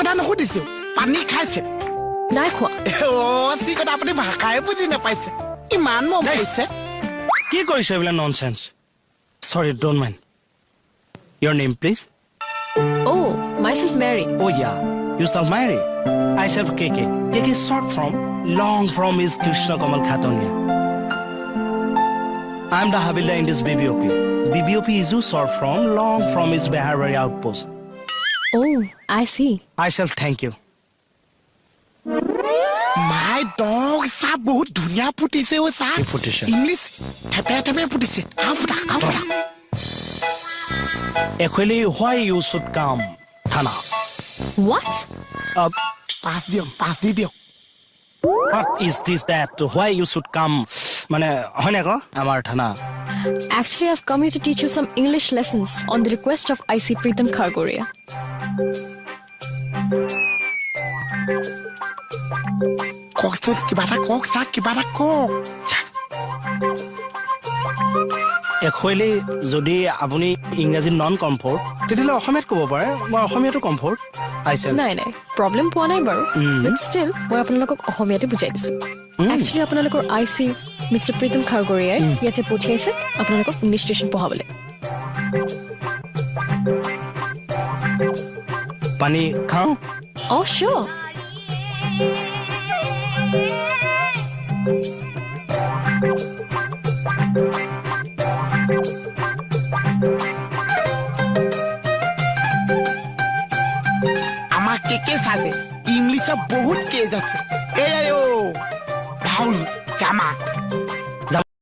কথা নুসুধিছো পানী খাইছে নাই খোৱা যি কথা আপুনি ভাষাই বুজি নাপাইছে ইমান মৰম কৰিছে কি কৰিছে এইবিলাক ননসেন্স সৰি don't mind your name please Oh, myself Mary. oh yeah you self Mary I self KK KK is short from long from is Krishna Kamal Khatonia I am the Havildar in this BBOP BBOP is short from long from is Beharwari outpost Oh, I see. I self thank you my dog চাহ বহুত ধুনীয়া ফুটিছে অ চাহ কি ফুটিছে? English থেপে থেপে ফুটিছে আও ফুটা actually why you should come Thana What? পাঁচ দি দিয়ক what is this that why you should come মানে হয় না কো আমার থানা Actually, I've come here to teach you some English lessons on the request of IC Pritam Khargoria. কওকচোন কিবা এটা কওক চাহ কিবা এটা কওক actually যদি আপুনি ইংৰাজী নন কমফৰ্ট তেতিয়াহ'লে অসমীয়াত ক'ব পাৰে মই অসমীয়াটো কমফৰ্ট আইছে নাই প্ৰব্লেম পোৱা নাই বাৰু বাট ষ্টিল মই আপোনালোকক অসমীয়াতে বুজাই দিছো একচুৱেলি আপোনালোকৰ IC মিষ্টাৰ প্ৰীতম খাৰগৰিয়াই ইয়াতে পঠিয়াইছে আপোনালোকক ইংলিছ টিউশ্যন পঢ়াবলৈ পানী খাওঁ Oh, sure. আমার কেকে সাজে ইংলিশে বহুত কেজ আছে এই আয়ো ফাউল কামা